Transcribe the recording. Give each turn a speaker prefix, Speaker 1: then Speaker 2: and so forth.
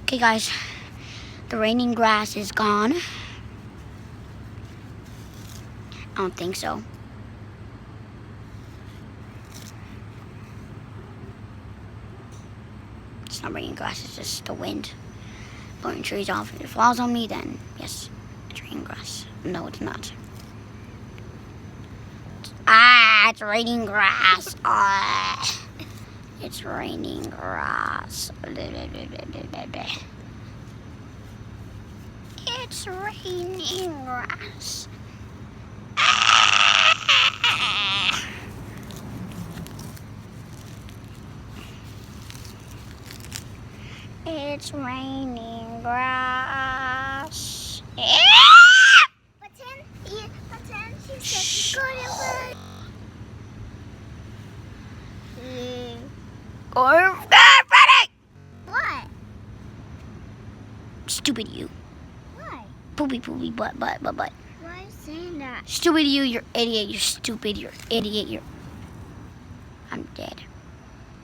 Speaker 1: Okay, guys, the raining grass is gone. I don't think so. It's not raining grass, it's just the wind blowing trees off. If it falls on me, then yes, it's raining grass. No, it's not. It's raining grass. It's raining grass. It's raining grass. It's raining grass.
Speaker 2: Pretend she said What?
Speaker 1: Stupid you.
Speaker 2: Why?
Speaker 1: Poopy butt.
Speaker 2: Why are you saying that?
Speaker 1: Stupid you, you're idiot, you're stupid, you're idiot, I'm dead.